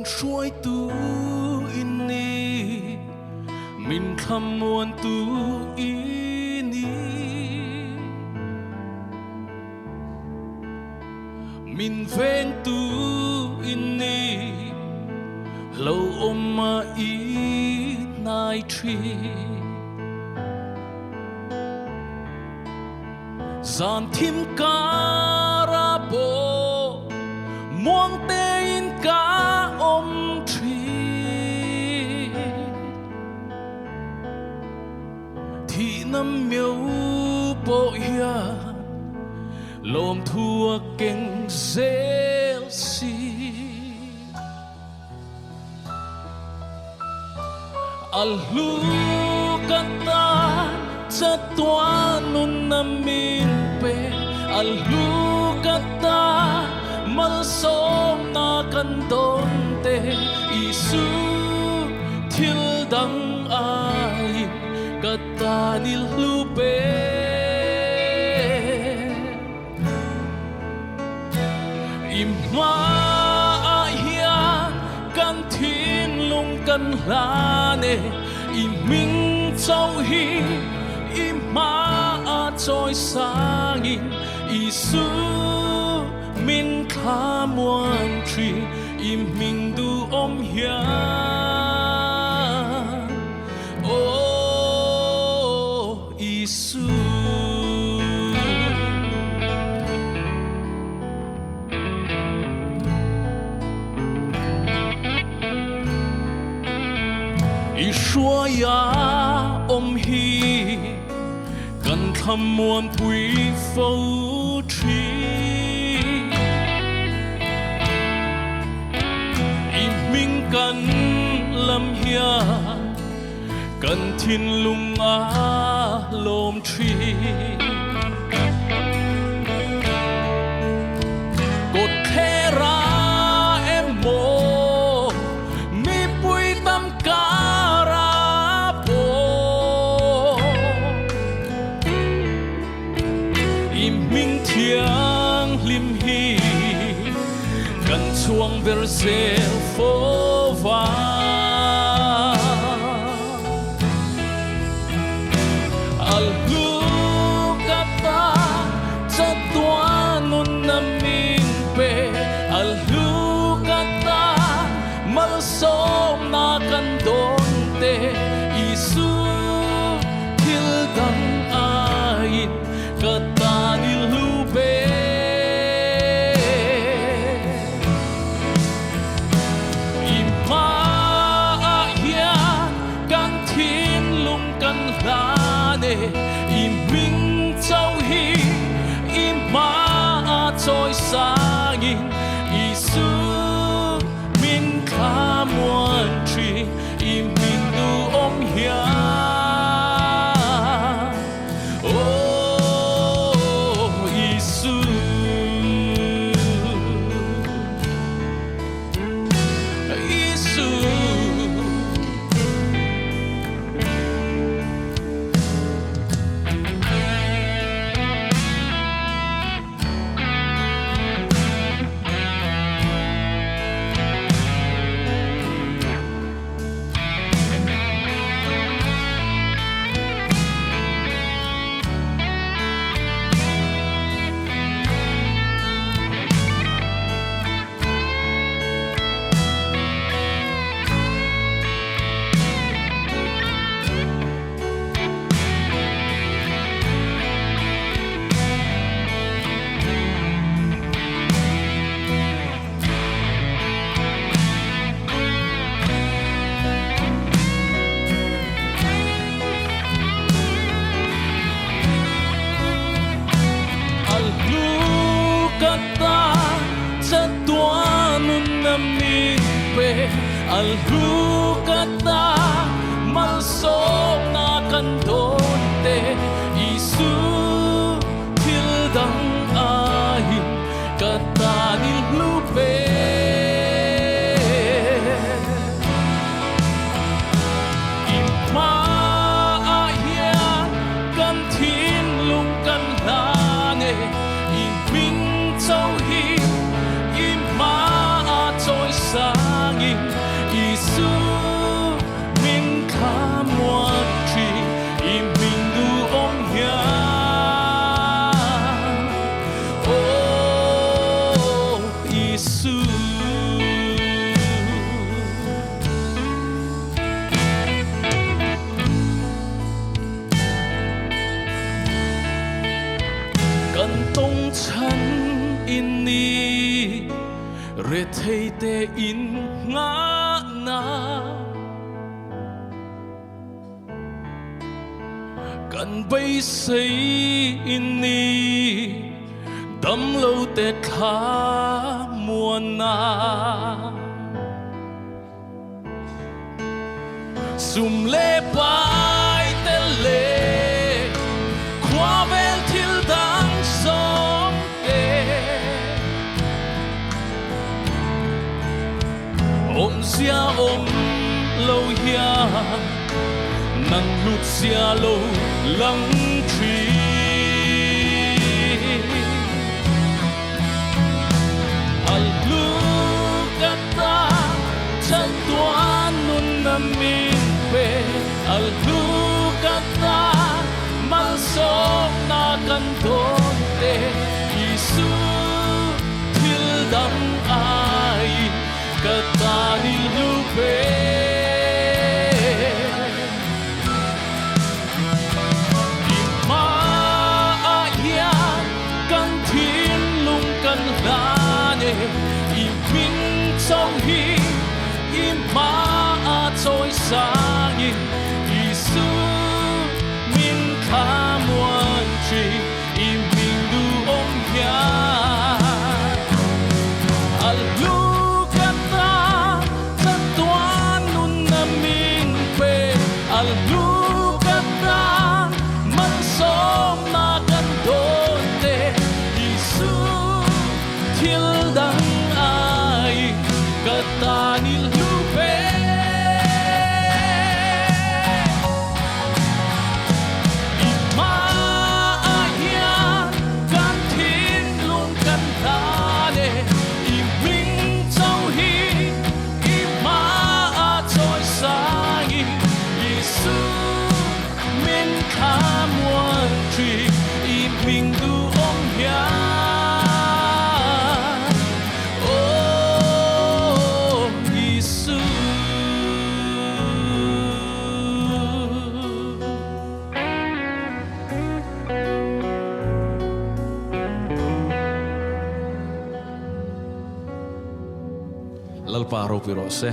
suối tu ini mình khăm muôn tu ini mình ven tu ini lâu ôm mà ít nai tri gian thim cara bo muang te in ca om tri thì năm miêu bộ ya lom thua kinh zel si alu kata sa nun namin pe alu kata malsom na kandon te isu til dang ai kata nilupe ima hian kan thin lung kan lane iming châu hi ima a trôi sangin isu min kha muan tri iming du om hian oh isu Isua ya om hi kan kham muôn quý phâu tri im minh kan lam hia kan thiên lung a lom tri cột khe ra em mô mi bụi tâm ca thiang lim hi kan chuang ver zel fo va al hu kata cha tua nun na min pe al hu kata mal som na kan don te isu til dang ain kata nilu iming châu hi ima a trôi sangin isu min kha muan tri iming du om hian oh isu isu al hu kata mal som na kan don te isu til dang ai kata ni lupe ima hian kan thin lung kan lane iming châu hi ima a trôi sangin thầy tê in ngã na cần bây xây in ni đâm lâu tê khá muôn na sum lê bài tê lê khoa ven thiêu đang sống kê ôm xia ôm lâu ya nang lụt xia lâu lăng truy alugata chân toan nun namin pe alugata man sok na kanton te Isu til dam ai kata ni lupe song hi im ma a choi sang in Isu min kha muan chi im min du ong ya al lu kata sa tuan nun na min pe al lu kata man som na kan don te Isu til dang kata ni lupe ima ayan kan tin lung kan tane iming châu hi ima a choi sangi Isu min kham wan tri iming du ong ya lalparo piro se